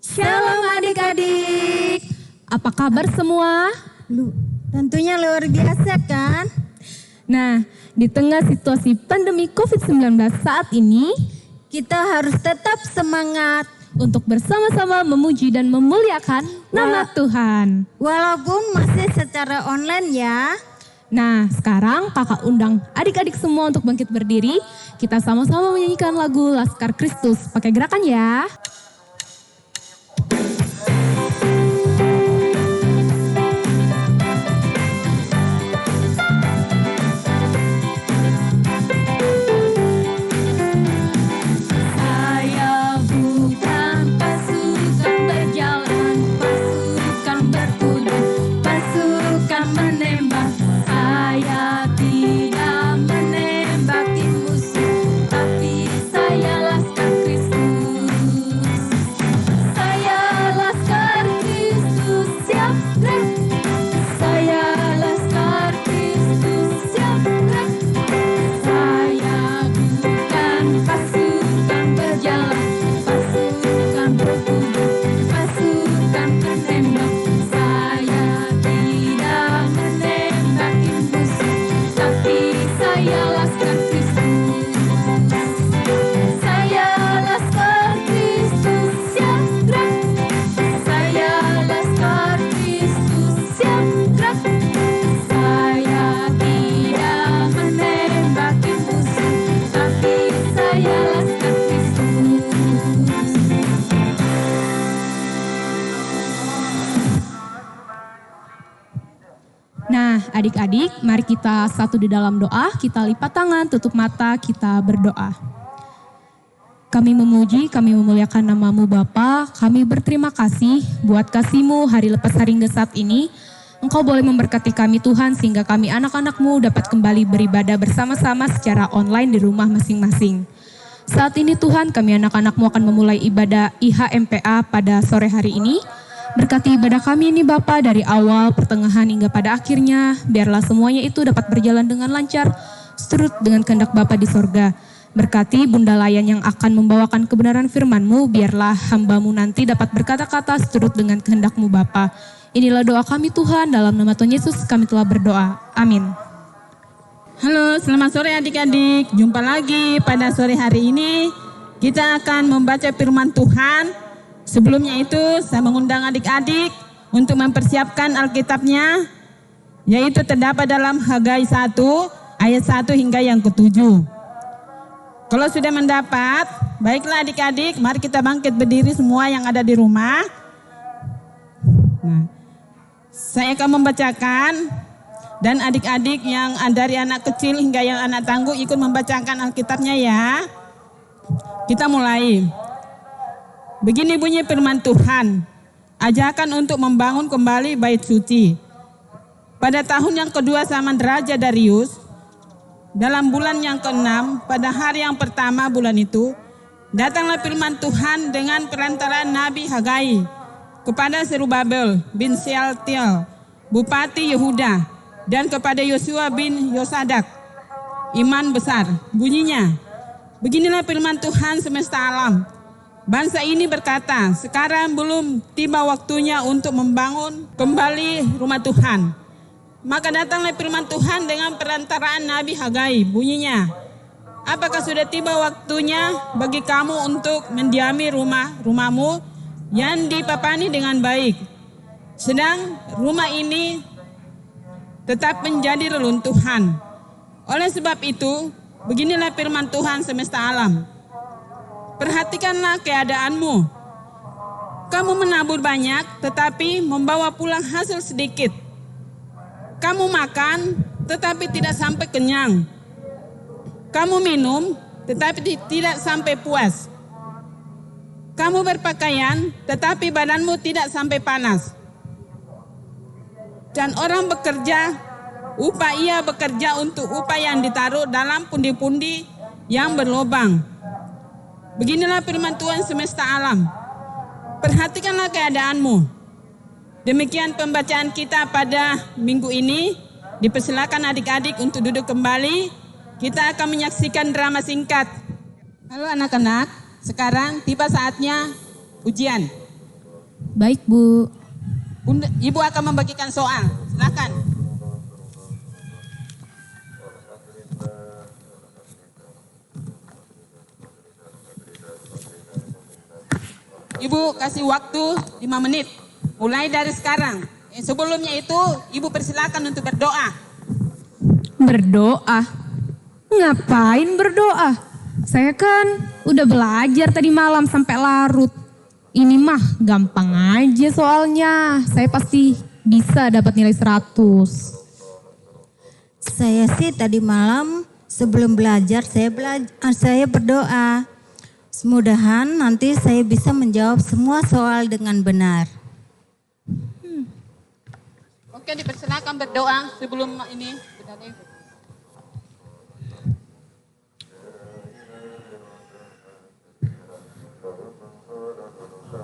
Shalom adik-adik. Apa kabar semua? Tentunya luar biasa kan? Nah, di tengah situasi pandemi COVID-19 saat ini, Kita harus tetap semangat untuk bersama-sama memuji dan memuliakan nama Tuhan. walaupun masih secara online ya. Nah, sekarang kakak undang adik-adik semua untuk bangkit berdiri. Kita sama-sama menyanyikan lagu Laskar Kristus. Pakai gerakan ya. Saya bukan pasukan berjalan, pasukan bertujuan, pasukan menembak. Saya tidak menembaki musuh, tapi saya Laskar Kristus. Saya Laskar Kristus siap gerak. Saya Laskar Kristus siap gerak. Saya bukan pasukan berjalan, pasukan bertujuan, pasukan menembak. Saya tidak menembaki musuh, tapi saya Laskar Kristus. Saya Laskar Kristus siap gerak. Saya Laskar Kristus siap gerak. Saya tidak menembaki musuh, tapi saya Laskar Kristus. Nah, adik-adik, mari kita satu di dalam doa, kita lipat tangan, tutup mata, kita berdoa. Kami memuji, kami memuliakan nama-Mu Bapa. Kami berterima kasih buat kasih-Mu hari lepas hari hingga saat ini. Engkau boleh memberkati kami Tuhan sehingga kami anak-anak-Mu dapat kembali beribadah bersama-sama secara online di rumah masing-masing. Saat ini Tuhan, kami anak-anak-Mu akan memulai ibadah IHMPA pada sore hari ini. Berkati ibadah kami ini Bapa dari awal, pertengahan hingga pada akhirnya. Biarlah semuanya itu dapat berjalan dengan lancar, seturut dengan kehendak Bapa di sorga. Berkati Bunda Layan yang akan membawakan kebenaran firman-Mu, biarlah hamba-Mu nanti dapat berkata-kata seturut dengan kehendak-Mu Bapa. Inilah doa kami Tuhan, dalam nama Tuhan Yesus kami telah berdoa. Amin. Halo, selamat sore adik-adik. Jumpa lagi pada sore hari ini. Kita akan membaca firman Tuhan. Sebelumnya itu saya mengundang adik-adik untuk mempersiapkan Alkitabnya, yaitu terdapat dalam Hagai 1 ayat 1 hingga yang ke-7. Kalau sudah mendapat, baiklah adik-adik, mari kita bangkit berdiri semua yang ada di rumah. Nah, saya akan membacakan dan adik-adik yang dari anak kecil hingga yang anak tangguh ikut membacakan Alkitabnya ya. Kita mulai. Begini bunyi firman Tuhan, ajakan untuk membangun kembali bait suci. Pada tahun yang kedua zaman Raja Darius, dalam bulan yang ke-6, pada hari yang pertama bulan itu, datanglah firman Tuhan dengan perantaraan Nabi Hagai kepada Zerubabel bin Shealtiel, Bupati Yehuda, dan kepada Yosua bin Yosadak, imam besar. Bunyinya, beginilah firman Tuhan semesta alam. Bangsa ini berkata, sekarang belum tiba waktunya untuk membangun kembali rumah Tuhan. Maka datanglah firman Tuhan dengan perantaraan Nabi Hagai. Bunyinya, apakah sudah tiba waktunya bagi kamu untuk mendiami rumahmu yang dipapani dengan baik, sedang rumah ini tetap menjadi reruntuhan. Oleh sebab itu, beginilah firman Tuhan semesta alam. Perhatikanlah keadaanmu. Kamu menabur banyak tetapi membawa pulang hasil sedikit. Kamu makan tetapi tidak sampai kenyang. Kamu minum tetapi tidak sampai puas. Kamu berpakaian tetapi badanmu tidak sampai panas. Dan orang bekerja, ia bekerja untuk upah yang ditaruh dalam pundi-pundi yang berlubang. Beginilah firman Tuhan semesta alam. Perhatikanlah keadaanmu. Demikian pembacaan kita pada minggu ini. Dipersilakan adik-adik untuk duduk kembali. Kita akan menyaksikan drama singkat. Halo anak-anak, sekarang tiba saatnya ujian. Baik, Bu. Bunda, Ibu akan membagikan soal. Silakan. Ibu kasih waktu 5 menit. Mulai dari sekarang. Sebelumnya itu Ibu persilakan untuk berdoa. Berdoa? Ngapain berdoa? Saya kan udah belajar tadi malam sampai larut. Ini mah gampang aja soalnya. Saya pasti bisa dapat nilai 100. Saya sih tadi malam sebelum belajar saya berdoa. Semudahan nanti saya bisa menjawab semua soal dengan benar. Oke, dipersilakan berdoa sebelum ini.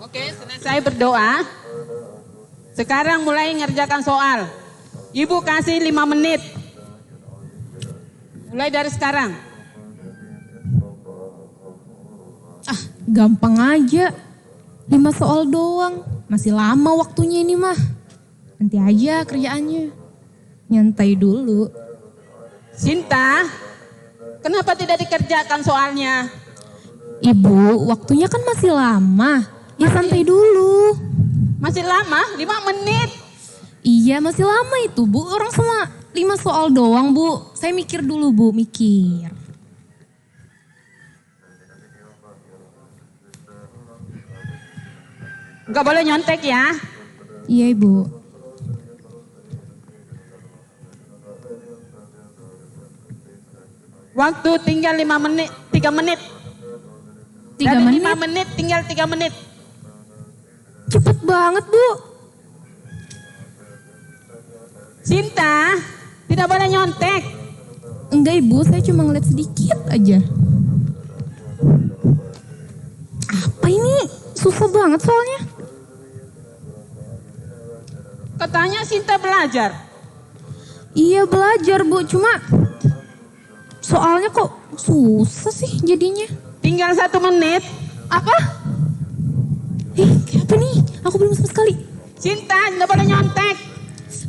Oke, selesai berdoa. Sekarang mulai ngerjakan soal. Ibu kasih 5 menit. Mulai dari sekarang. Gampang aja. 5 soal doang. Masih lama waktunya ini mah. Nanti aja kerjaannya. Nyantai dulu. Sinta, kenapa tidak dikerjakan soalnya? Ibu, waktunya kan masih lama. Ya santai dulu. Masih lama? 5 menit. Iya masih lama itu Bu. Orang semua 5 soal doang Bu. Saya mikir dulu Bu, mikir. Enggak boleh nyontek ya. Iya Ibu. Waktu tinggal 5 menit, 3 menit. 3 menit? 5 menit tinggal 3 menit. Cepet banget Bu. Sinta, tidak boleh nyontek. Enggak Ibu, saya cuma ngeliat sedikit aja. Apa ini? Susah banget soalnya. Katanya Sinta belajar. Iya belajar Bu, cuma soalnya kok susah sih jadinya. Tinggal 1 menit. Apa? Kayak apa nih? Aku belum sama sekali. Sinta, tidak boleh nyontek.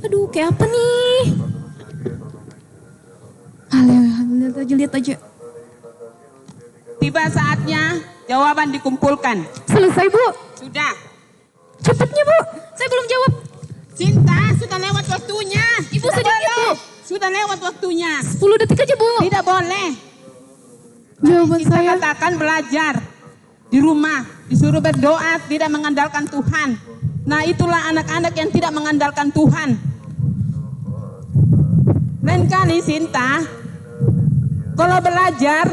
Aduh, kayak apa nih? Lihat aja. Tiba saatnya jawaban dikumpulkan. Selesai Bu. Sudah. Cepatnya Bu, saya belum jawab. Sinta, sudah lewat waktunya. Ibu Tidak sedikit boleh. Bu. Sudah lewat waktunya. 10 detik aja Bu. Tidak boleh. Jawaban Kita saya. katakan belajar di rumah, disuruh berdoa, tidak mengandalkan Tuhan. Nah, itulah anak-anak yang tidak mengandalkan Tuhan. Lain kali Sinta, kalau belajar,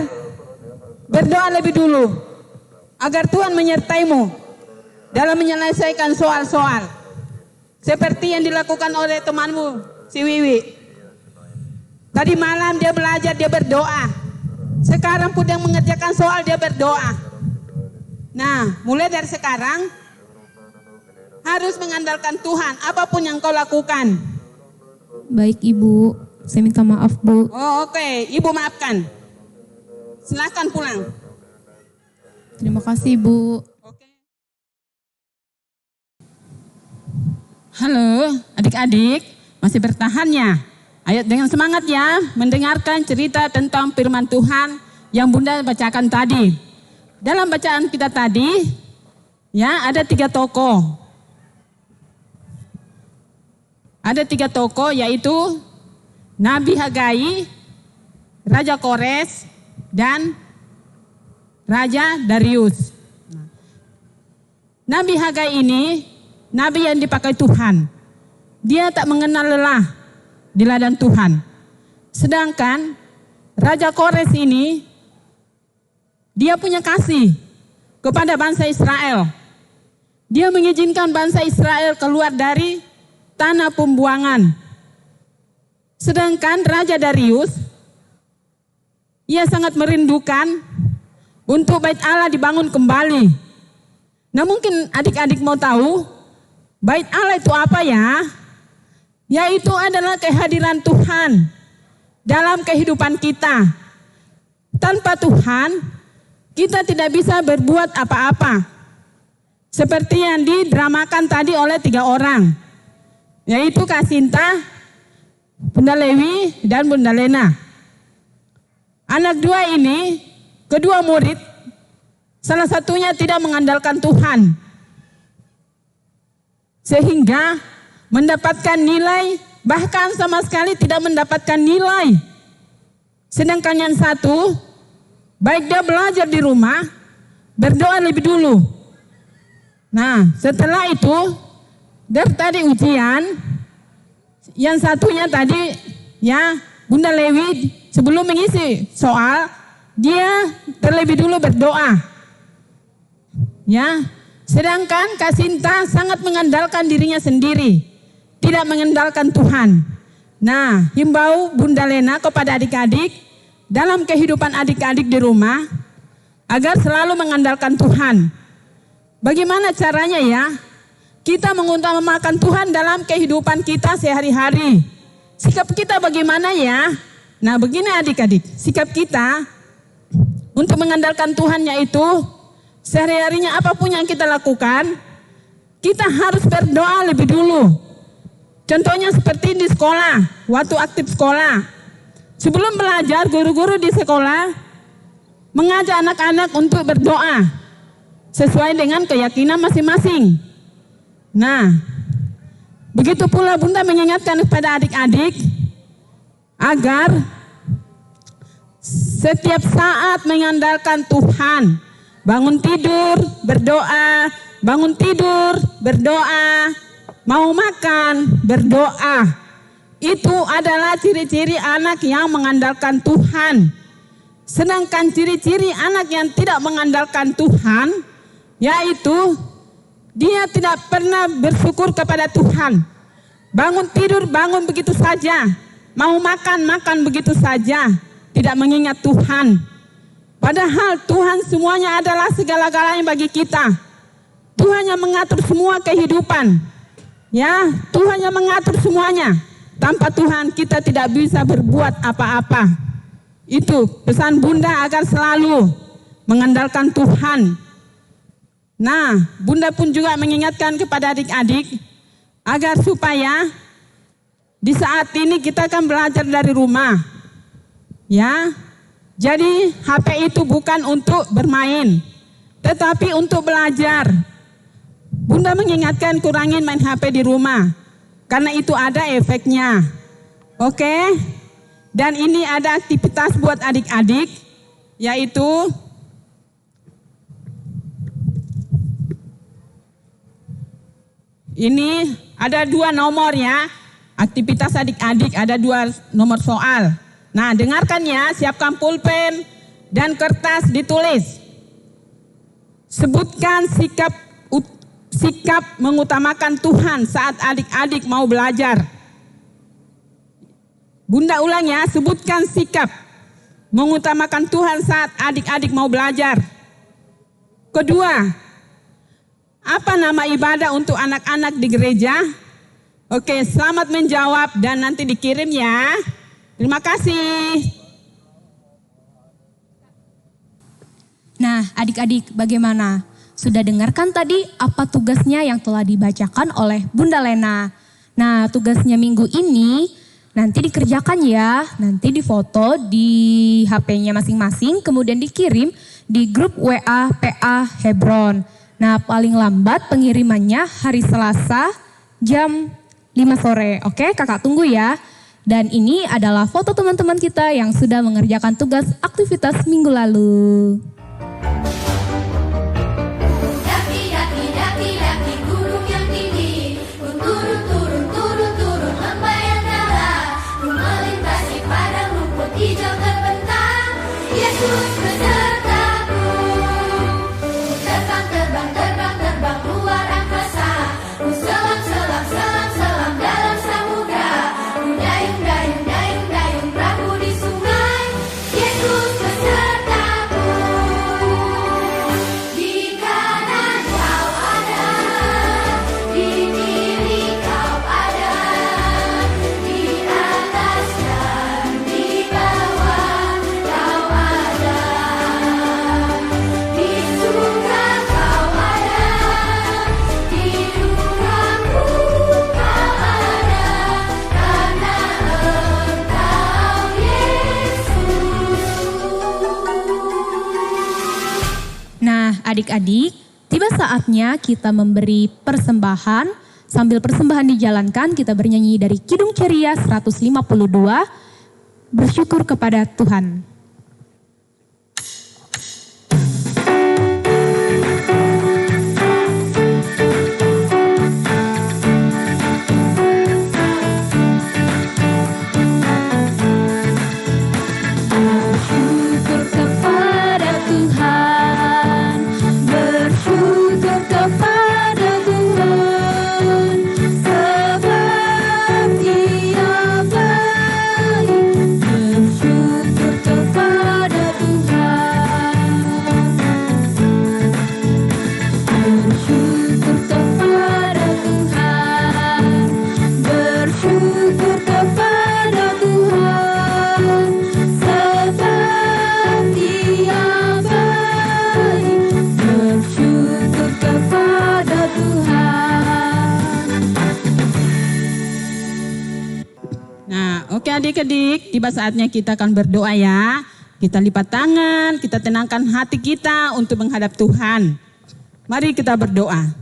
berdoa lebih dulu agar Tuhan menyertaimu dalam menyelesaikan soal-soal seperti yang dilakukan oleh temanmu si Wiwi. Tadi malam dia belajar, dia berdoa. Sekarang pun yang mengerjakan soal dia berdoa. Nah, mulai dari sekarang harus mengandalkan Tuhan apapun yang kau lakukan. Baik Ibu, saya minta maaf Bu. Oh, oke. Ibu maafkan. Silakan pulang. Terima kasih Bu. Oke. Halo adik-adik, masih bertahan ya? Ayo dengan semangat ya, mendengarkan cerita tentang firman Tuhan yang Bunda bacakan tadi. Dalam bacaan kita tadi, ya ada 3 tokoh. Ada 3 tokoh yaitu Nabi Hagai, Raja Kores, dan Raja Darius. Nabi Hagai ini, nabi yang dipakai Tuhan. Dia tak mengenal lelah di ladang Tuhan. Sedangkan Raja Kores ini, dia punya kasih kepada bangsa Israel. Dia mengizinkan bangsa Israel keluar dari tanah pembuangan. Sedangkan Raja Darius, ia sangat merindukan untuk Bait Allah dibangun kembali. Nah, mungkin adik-adik mau tahu Bait Allah itu apa ya? Yaitu adalah kehadiran Tuhan dalam kehidupan kita. Tanpa Tuhan, kita tidak bisa berbuat apa-apa. seperti yang didramakan tadi oleh 3 orang, yaitu Kak Sinta, Bunda Lewi, dan Bunda Lena. Anak 2 ini, kedua murid, salah satunya tidak mengandalkan Tuhan, sehingga mendapatkan nilai, bahkan sama sekali tidak mendapatkan nilai. Sedangkan yang satu, baik dia belajar di rumah, berdoa lebih dulu. Nah, setelah itu, dari tadi ujian, yang satunya tadi, ya, Bunda Lewi sebelum mengisi soal, dia terlebih dulu berdoa. Ya, sedangkan Kak Sinta sangat mengandalkan dirinya sendiri, tidak mengandalkan Tuhan. Nah, himbau Bunda Lena kepada adik-adik dalam kehidupan adik-adik di rumah agar selalu mengandalkan Tuhan. Bagaimana caranya ya? Kita mengutamakan Tuhan dalam kehidupan kita sehari-hari. Sikap kita bagaimana ya? Nah, begini adik-adik, sikap kita untuk mengandalkan Tuhan yaitu sehari-harinya apapun yang kita lakukan, kita harus berdoa lebih dulu. Contohnya seperti di sekolah, waktu aktif sekolah. Sebelum belajar, guru-guru di sekolah mengajak anak-anak untuk berdoa sesuai dengan keyakinan masing-masing. Nah, begitu pula Bunda mengingatkan kepada adik-adik agar setiap saat mengandalkan Tuhan. Bangun tidur, berdoa, bangun tidur, berdoa, mau makan, berdoa. Itu adalah ciri-ciri anak yang mengandalkan Tuhan. Sedangkan ciri-ciri anak yang tidak mengandalkan Tuhan, yaitu dia tidak pernah bersyukur kepada Tuhan. Bangun tidur, bangun begitu saja. Mau makan, makan begitu saja. Tidak mengingat Tuhan. Padahal Tuhan semuanya adalah segala-galanya bagi kita. Tuhan yang mengatur semua kehidupan. Ya, Tuhan yang mengatur semuanya. Tanpa Tuhan kita tidak bisa berbuat apa-apa. Itu pesan Bunda agar selalu mengandalkan Tuhan. Nah, Bunda pun juga mengingatkan kepada adik-adik agar supaya di saat ini kita akan belajar dari rumah. Ya, jadi HP itu bukan untuk bermain, tetapi untuk belajar. Bunda mengingatkan kurangin main HP di rumah, karena itu ada efeknya. Oke? Dan ini ada aktivitas buat adik-adik, yaitu ini ada 2 nomor ya. Aktivitas adik-adik ada 2 nomor soal. Nah, dengarkan ya, siapkan pulpen dan kertas ditulis. Sebutkan sikap mengutamakan Tuhan saat adik-adik mau belajar. Bunda ulang ya, sebutkan sikap mengutamakan Tuhan saat adik-adik mau belajar. Kedua, apa nama ibadah untuk anak-anak di gereja? Oke, selamat menjawab dan nanti dikirim ya. Terima kasih. Nah, adik-adik bagaimana? Sudah dengarkan tadi apa tugasnya yang telah dibacakan oleh Bunda Lena. Nah, tugasnya minggu ini nanti dikerjakan ya. Nanti difoto di HP-nya masing-masing, kemudian dikirim di grup WA PA Hebron. Nah, paling lambat pengirimannya hari Selasa jam 5 sore. Oke, kakak tunggu ya. Dan ini adalah foto teman-teman kita yang sudah mengerjakan tugas aktivitas minggu lalu. Daki gunung yang tinggi, ku turun lembah yang dalam, ku melintasi padang rumput hijau terbentang. Yesus besertaku, ku terbang luar angkasa, ku selam dalam samudra, ku dayung perahu di sungai. Yesus besertaku. adik-adik, tiba saatnya kita memberi persembahan. Sambil persembahan dijalankan, kita bernyanyi dari Kidung Ceria 152, bersyukur kepada Tuhan. Oke adik-adik, tiba saatnya kita akan berdoa ya. Kita lipat tangan, kita tenangkan hati kita untuk menghadap Tuhan. Mari kita berdoa.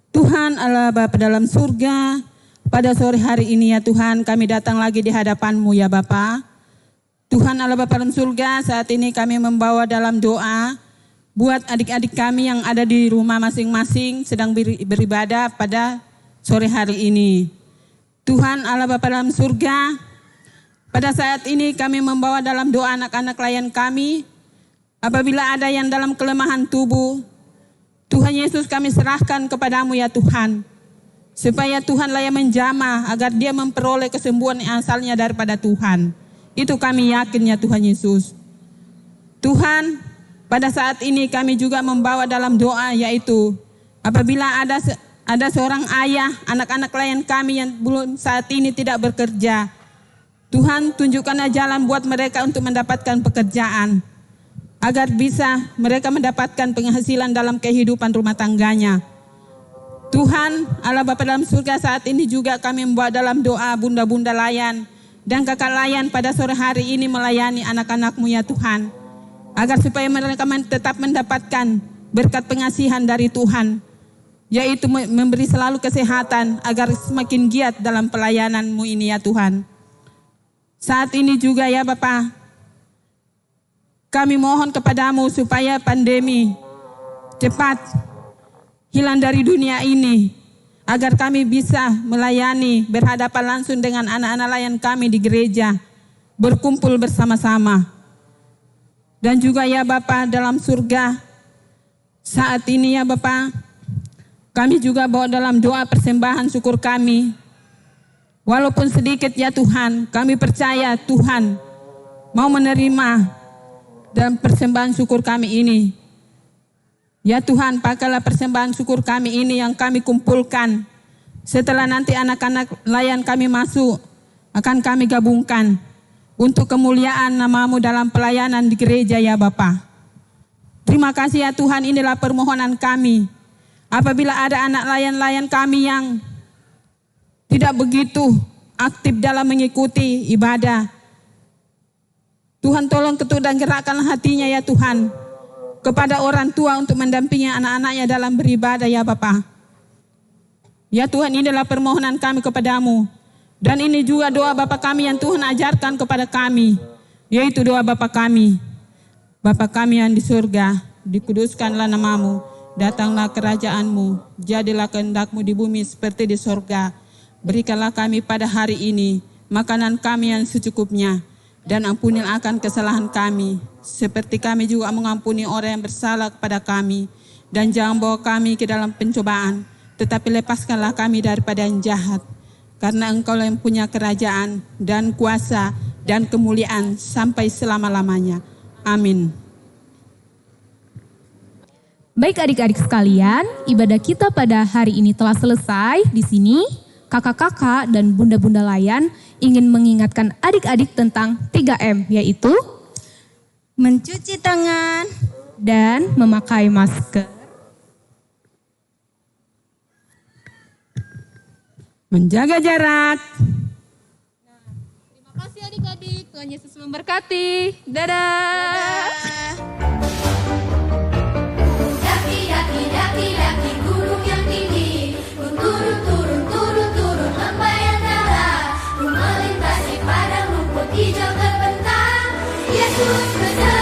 Tuhan Allah Bapa dalam surga, pada sore hari ini ya Tuhan, kami datang lagi di hadapan-Mu ya Bapa. Tuhan Allah Bapa dalam surga, saat ini kami membawa dalam doa buat adik-adik kami yang ada di rumah masing-masing sedang beribadah pada sore hari ini. Tuhan Allah Bapa dalam surga, pada saat ini kami membawa dalam doa anak-anak klien kami, apabila ada yang dalam kelemahan tubuh, Tuhan Yesus kami serahkan kepadamu ya Tuhan. Supaya Tuhanlah yang menjamah agar dia memperoleh kesembuhan yang asalnya daripada Tuhan. Itu kami yakin ya Tuhan Yesus. Tuhan, pada saat ini kami juga membawa dalam doa yaitu apabila ada seorang ayah, anak-anak klien kami yang belum saat ini tidak bekerja. Tuhan tunjukkanlah jalan buat mereka untuk mendapatkan pekerjaan. Agar bisa mereka mendapatkan penghasilan dalam kehidupan rumah tangganya. Tuhan Allah Bapa dalam surga, saat ini juga kami membawa dalam doa bunda-bunda layan dan kakak layan pada sore hari ini melayani anak-anak-Mu ya Tuhan. Agar supaya mereka tetap mendapatkan berkat pengasihan dari Tuhan. Yaitu memberi selalu kesehatan agar semakin giat dalam pelayanan-Mu ini ya Tuhan. Saat ini juga ya Bapa, kami mohon kepadamu supaya pandemi cepat hilang dari dunia ini. Agar kami bisa melayani, berhadapan langsung dengan anak-anak layan kami di gereja, berkumpul bersama-sama. Dan juga ya Bapa dalam surga, saat ini ya Bapa, kami juga bawa dalam doa persembahan syukur kami. Walaupun sedikit ya Tuhan, kami percaya Tuhan mau menerima dalam persembahan syukur kami ini. Ya Tuhan, pakailah persembahan syukur kami ini yang kami kumpulkan. Setelah nanti anak-anak layan kami masuk, akan kami gabungkan untuk kemuliaan nama-Mu dalam pelayanan di gereja ya Bapa. Terima kasih ya Tuhan, inilah permohonan kami. Apabila ada anak layan-layan kami yang tidak begitu aktif dalam mengikuti ibadah, Tuhan tolong ketuk dan gerakkan hatinya ya Tuhan. Kepada orang tua untuk mendampingi anak-anaknya dalam beribadah ya Bapa. Ya Tuhan, inilah permohonan kami kepadamu. Dan ini juga doa Bapa kami yang Tuhan ajarkan kepada kami. Yaitu doa Bapa kami. Bapa kami yang di surga, dikuduskanlah nama-Mu. Datanglah kerajaan-Mu. Jadilah kehendak-Mu di bumi seperti di surga. Berikanlah kami pada hari ini makanan kami yang secukupnya. Dan ampunilah akan kesalahan kami. Seperti kami juga mengampuni orang yang bersalah kepada kami. Dan jangan bawa kami ke dalam pencobaan. Tetapi lepaskanlah kami daripada yang jahat. Karena Engkau yang punya kerajaan dan kuasa dan kemuliaan sampai selama-lamanya. Amin. Baik adik-adik sekalian, ibadah kita pada hari ini telah selesai. Di sini kakak-kakak dan bunda-bunda layan ingin mengingatkan adik-adik tentang 3M, yaitu mencuci tangan dan memakai masker, menjaga jarak. Terima kasih adik-adik, Tuhan Yesus memberkati. Dadah. Dadah. Yesus beserta.